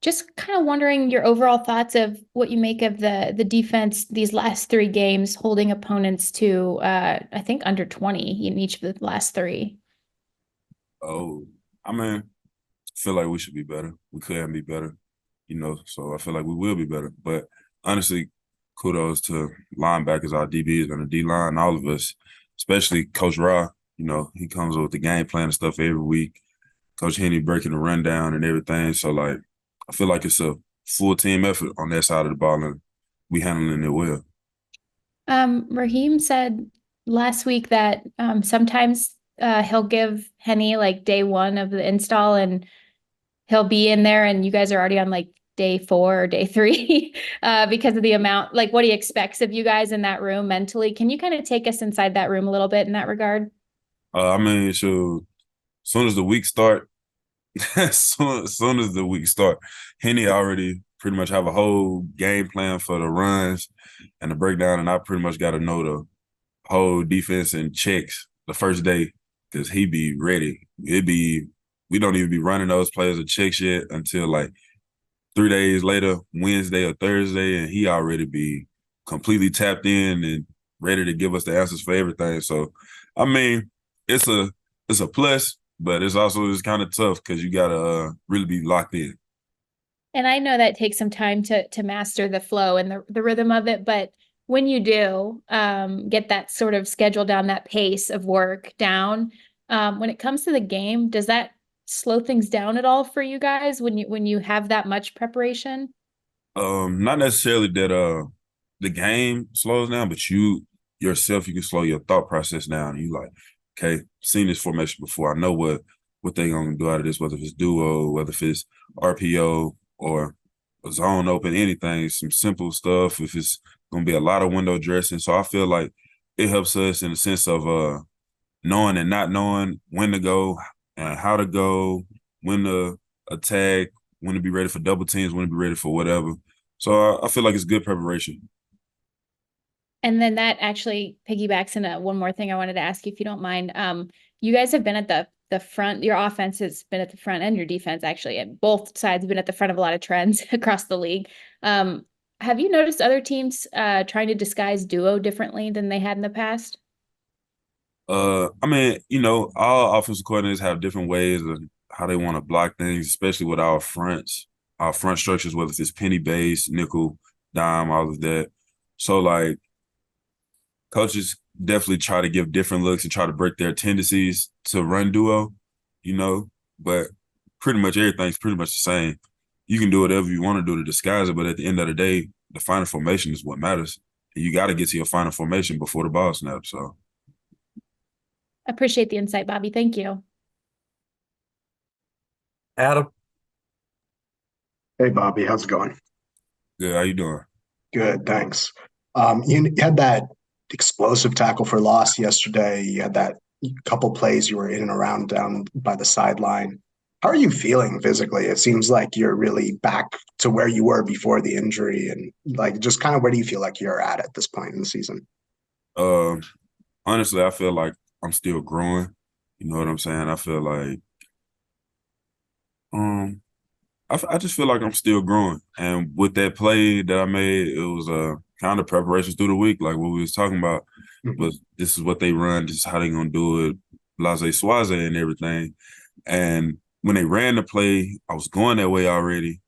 Just kind of wondering your overall thoughts of what you make of the defense these last three games, holding opponents to I think under 20 in each of the last three. Oh, I mean, I feel like we should be better. We can be better, so I feel like we will be better. But honestly, kudos to linebackers, our DBs and the D line, all of us, especially Coach Ra. He comes up with the game plan and stuff every week. Coach Henny breaking the rundown and everything. So like I feel like it's a full team effort on that side of the ball and we handling it well. Raheem said last week that sometimes he'll give Henny like day one of the install and he'll be in there and you guys are already on like day four or day three because of the amount, like what he expects of you guys in that room mentally. Can you kind of take us inside that room a little bit in that regard? I mean, so as soon as the week start, as soon as the week start, Henny already pretty much have a whole game plan for the runs and the breakdown, and I pretty much got to know the whole defense and checks the first day because he be ready. We don't even be running those players or checks yet until like 3 days later, Wednesday or Thursday, and he already be completely tapped in and ready to give us the answers for everything. So, I mean, it's a it's a plus, but it's kind of tough because you gotta really be locked in. And I know that takes some time to master the flow and the rhythm of it, but when you do get that sort of schedule down, that pace of work down, when it comes to the game, does that slow things down at all for you guys when you have that much preparation? Not necessarily that the game slows down, but you yourself you can slow your thought process down. You like, okay, seen this formation before. I know what they gonna do out of this, whether it's duo, whether it's RPO or a zone open, anything, some simple stuff. If it's gonna be a lot of window dressing, so I feel like it helps us in the sense of knowing and not knowing when to go and how to go, when to attack, when to be ready for double teams, when to be ready for whatever. So I feel like it's good preparation. And then that actually piggybacks into one more thing I wanted to ask you, if you don't mind. You guys have been at the front. Your offense has been at the front, and your defense actually, and both sides have been at the front of a lot of trends across the league. Have you noticed other teams trying to disguise duo differently than they had in the past? I mean, all offensive coordinators have different ways of how they want to block things, especially with our front structures, whether it's penny base, nickel, dime, all of that. So like coaches definitely try to give different looks and try to break their tendencies to run duo, you know, but pretty much everything's pretty much the same. You can do whatever you want to do to disguise it, but at the end of the day, the final formation is what matters. And you got to get to your final formation before the ball snaps. So, Appreciate the insight, Bobby. Thank you. Adam, Hey Bobby, how's it going? good. How you doing? Good, thanks. You had that explosive tackle for loss yesterday. You had that couple plays you were in and around down by the sideline. How are you feeling physically? It seems like you're really back to where you were before the injury, and like just kind of where do you feel like you're at this point in the season? Um, Honestly, I feel like I'm still growing. You know what I'm saying? I feel like um I just feel like I'm still growing. And with that play that I made, it was kind of preparations through the week, like what we was talking about. But Mhm. this is what they run, this is how they gonna do it, Blase Suaze and everything. And when they ran the play, I was going that way already,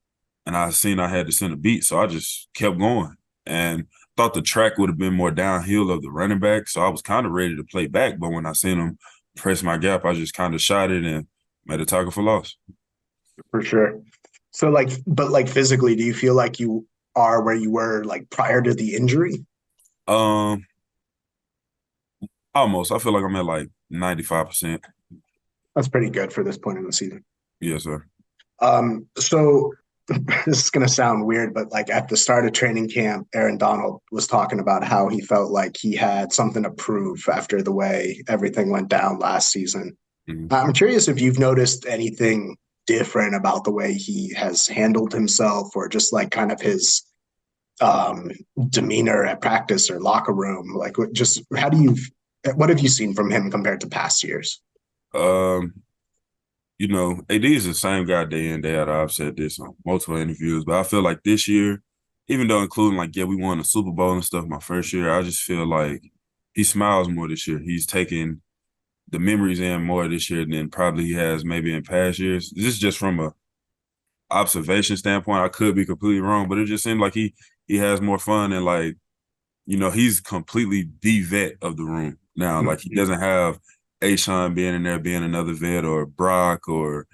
and I seen I had to send a beat, so I just kept going. And thought the track would have been more downhill of the running back, so I was kind of ready to play back. But when I seen him press my gap, I just kind of shot it and made a tackle for loss. For sure. So like, but like physically, do you feel like you are where you were like prior to the injury? Um, Almost. I feel like I'm at like 95%. That's pretty good for this point in the season. Yes, sir. So this is gonna sound weird, but like at the start of training camp, Aaron Donald was talking about how he felt like he had something to prove after the way everything went down last season. Mhm. I'm curious if you've noticed anything different about the way he has handled himself or just like kind of his um demeanor at practice or locker room. Like just how do you what have you seen from him compared to past years? Um, AD is the same guy day in, day out. I've said this on multiple interviews, but I feel like this year, even though including like, yeah, we won the Super Bowl and stuff my first year, I just feel like he smiles more this year. He's taking the memories in more this year than probably he has maybe in past years. This is just from a observation standpoint. I could be completely wrong, but it just seemed like he has more fun and like, he's completely the vet of the room now. Like he doesn't have Ashawn being in there being another vet or Brock or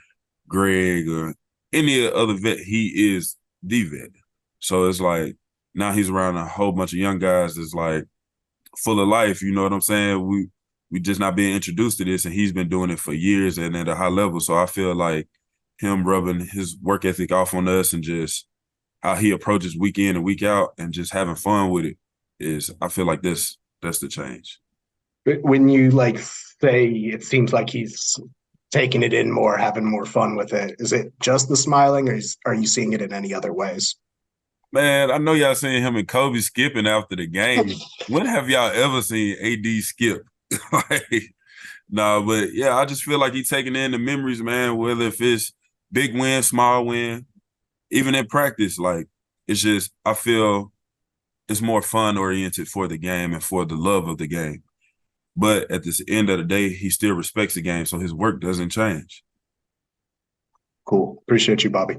Greg or any other vet. He is the vet. So it's like now he's around a whole bunch of young guys that's like full of life. You know what I'm saying? We just not being introduced to this, and he's been doing it for years and at a high level. So I feel like him rubbing his work ethic off on us and just how he approaches week in and week out and just having fun with it is, I feel like that's the change. But when you like say it seems like he's taking it in more, having more fun with it, is it just the smiling, or are you seeing it in any other ways? Man, I know y'all seen him and Kobe skipping after the game. When have y'all ever seen AD skip? Like, nah, but yeah, I just feel like he's taking in the memories, man, whether if it's big win, small win, even in practice, like it's just I feel it's more fun oriented for the game and for the love of the game. But at the end of the day, he still respects the game, so his work doesn't change. Cool. Appreciate you, Bobby.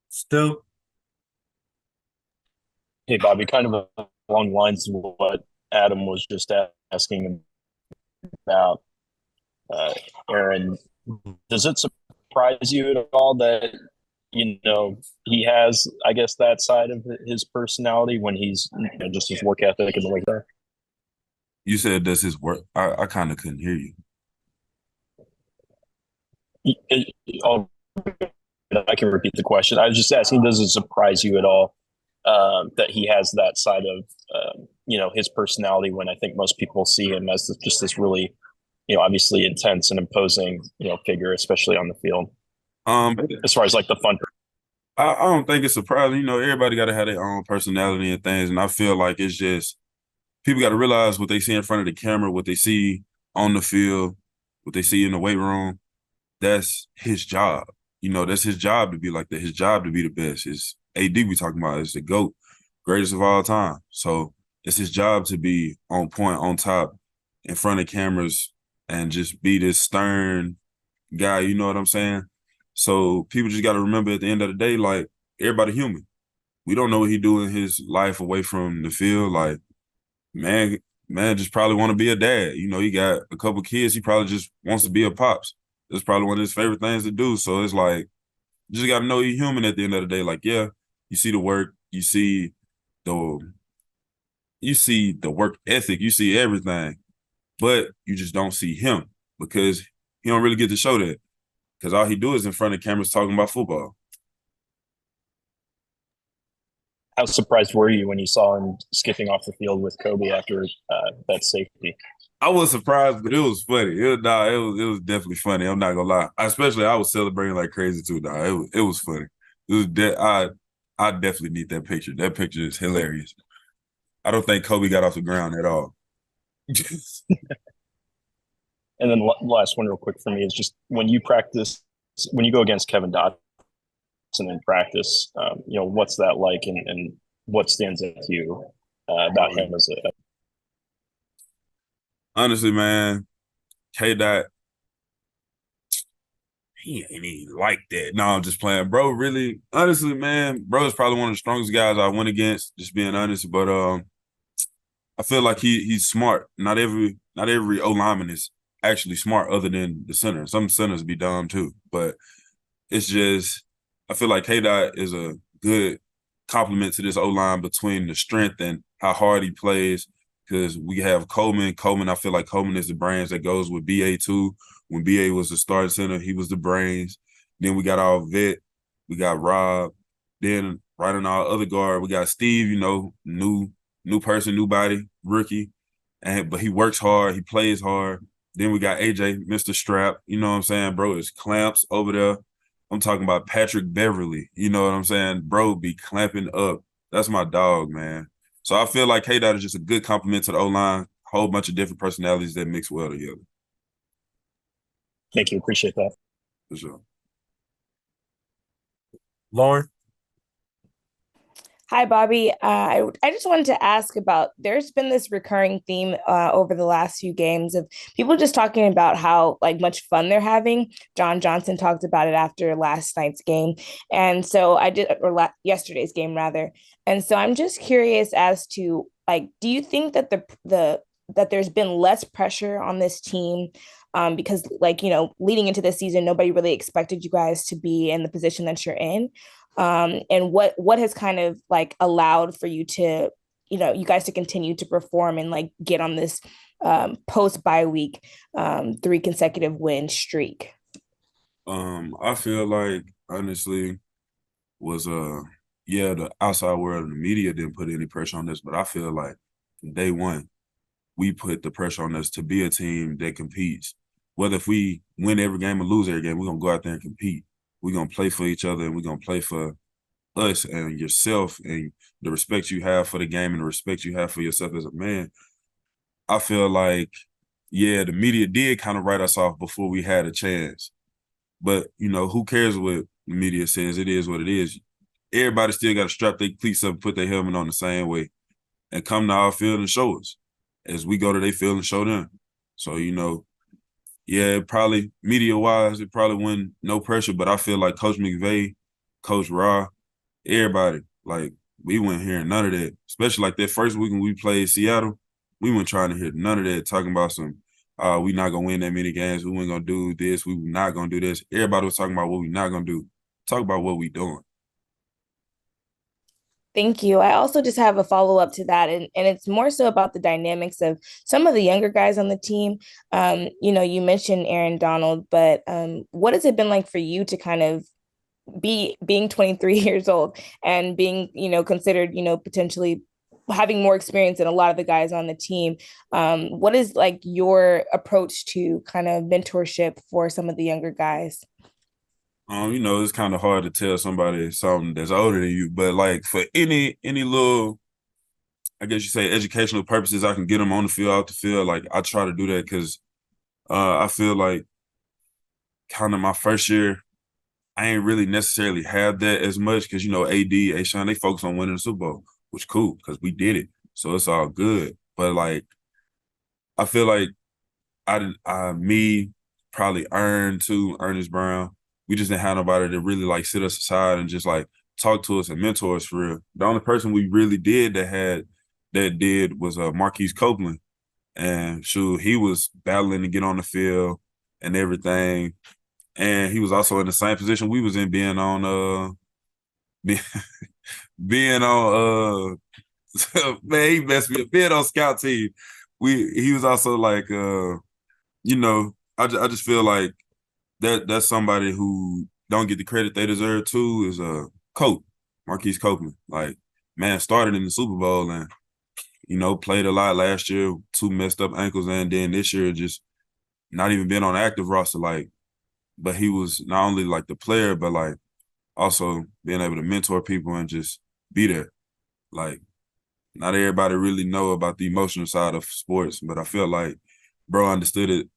Stu. Hey, Bobby, kind of along the lines of what Adam was just asking about Aaron. Does it surprise you at all that, he has, I guess, that side of his personality when he's just his work ethic and the way that? You said does his work? I kind of couldn't hear you. I can repeat the question. I was just asking, does it surprise you at all that he has that side of, his personality when I think most people see him as just this really, obviously intense and imposing, figure, especially on the field? As far as like the fun. I don't think it's surprising. Everybody got to have their own personality and things, and I feel like it's just people got to realize what they see in front of the camera, what they see on the field, what they see in the weight room. That's his job. That's his job to be like that. His job to be the best. His AD we talking about is the GOAT, greatest of all time. So it's his job to be on point, on top, in front of cameras, and just be this stern guy. You know what I'm saying? So people just got to remember at the end of the day, like everybody human. We don't know what he do in his life away from the field. Like man just probably want to be a dad. He got a couple kids. He probably just wants to be a pops. That's probably one of his favorite things to do. So it's like, you just got to know you're human at the end of the day. Like, yeah, you see the work, you see the work ethic, you see everything, but you just don't see him because he don't really get to show that because all he do is in front of cameras talking about football. How surprised were you when you saw him skipping off the field with Kobe after that safety? I was surprised, but it was funny. It was definitely funny. I'm not gonna lie. Especially I was celebrating like crazy too. It was funny. I definitely need that picture. That picture is hilarious. I don't think Kobe got off the ground at all. And then last one real quick for me is just when you go against Kevin Dotson in practice, what's that like and what stands out to you about him as a. Honestly, man, K-Dot, he ain't even like that. No, I'm just playing. Bro, really, honestly, man, bro is probably one of the strongest guys I went against, just being honest. But I feel like he's smart. Not every O-lineman is actually smart other than the center. Some centers be dumb too. But it's just, I feel like K-Dot is a good complement to this O-line between the strength and how hard he plays. Because we have Coleman. I feel like Coleman is the brains that goes with BA too. When BA was the starting center, he was the brains. Then we got our vet. We got Rob. Then right on our other guard, we got Steve, new person, new body, rookie. But he works hard. He plays hard. Then we got AJ, Mr. Strap. You know what I'm saying? Bro, it's clamps over there. I'm talking about Patrick Beverly. You know what I'm saying? Bro be clamping up. That's my dog, man. So I feel like K-Dot is just a good compliment to the O-line, whole bunch of different personalities that mix well together. Thank you. Appreciate that. For sure. Lauren? Hi, Bobby. I just wanted to ask about there's been this recurring theme over the last few games of people just talking about how like much fun they're having. John Johnson talked about it after last night's game. And so I did, or yesterday's game rather. And so I'm just curious as to like, do you think that that there's been less pressure on this team because like, you know, leading into this season, nobody really expected you guys to be in the position that you're in, and what has kind of like allowed for you to, you know, you guys to continue to perform and like get on this post bye week 3 consecutive win streak? I feel like honestly was yeah, the outside world and the media didn't put any pressure on this, but I feel like from day one we put the pressure on us to be a team that competes. Whether if we win every game or lose every game, we're gonna go out there and compete. We're gonna play for each other and we're gonna play for us and yourself and the respect you have for the game and the respect you have for yourself as a man. I feel like, yeah, the media did kind of write us off before we had a chance. But, you know, who cares what the media says? It is what it is. Everybody still got to strap their cleats up and put their helmet on the same way and come to our field and show us as we go to their field and show them. So, you know, yeah, it probably, media-wise, it probably wasn't no pressure, but I feel like Coach McVay, Coach Ra, everybody, like, we weren't hearing none of that. Especially like that first week when we played Seattle, we weren't trying to hear none of that, talking about some, we not going to win that many games, we weren't going to do this, we were not going to do this. Everybody was talking about what we not going to do. Talk about what we doing. Thank you. I also just have a follow-up to that, and it's more so about the dynamics of some of the younger guys on the team. You know, you mentioned Aaron Donald, but what has it been like for you to kind of being 23 years old and being, you know, considered, you know, potentially having more experience than a lot of the guys on the team? What is like your approach to kind of mentorship for some of the younger guys? You know, it's kind of hard to tell somebody something that's older than you, but like for any little, I guess you say educational purposes, I can get them on the field, out the field. Like I try to do that because I feel like kind of my first year, I ain't really necessarily have that as much because, you know, AD, A-Sean, they focus on winning the Super Bowl, which cool because we did it. So it's all good. But like, I feel like me, probably Ernest Brown, we just didn't have nobody to really like sit us aside and just like talk to us and mentor us for real. The only person we really did that did was Marquise Copeland. And shoot, he was battling to get on the field and everything. And he was also in the same position we was in, being on being on man, he messed me up. Being on scout team. He was also like you know, I just feel like that's somebody who don't get the credit they deserve too is Cope, Marquise Copeland. Like, man, started in the Super Bowl and, you know, played a lot last year, 2 messed up ankles, and then this year just not even been on the active roster. Like, but he was not only like the player, but like also being able to mentor people and just be there. Like, not everybody really know about the emotional side of sports, but I feel like bro understood it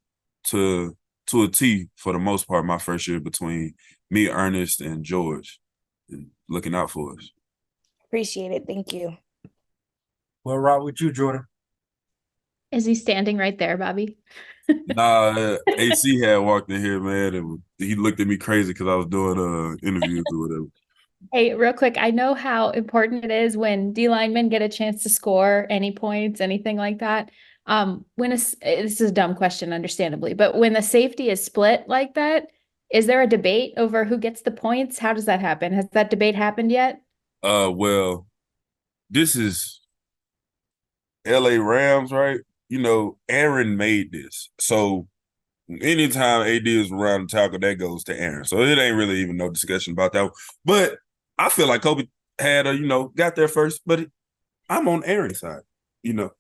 to a T for the most part my first year between me, Ernest, and George, and looking out for us. Appreciate it. Thank you. Well, right with you, Jordan. Is he standing right there, Bobby? Nah, AC had walked in here, man, and he looked at me crazy because I was doing interviews or whatever. Hey, real quick, I know how important it is when D linemen get a chance to score any points, anything like that. This is a dumb question, understandably, but when the safety is split like that, is there a debate over who gets the points? How does that happen? Has that debate happened yet? Well, this is LA Rams, right? You know, Aaron made this. So anytime AD is around the tackle, that goes to Aaron. So it ain't really even no discussion about that. But I feel like Kobe had you know, got there first, but I'm on Aaron's side, you know.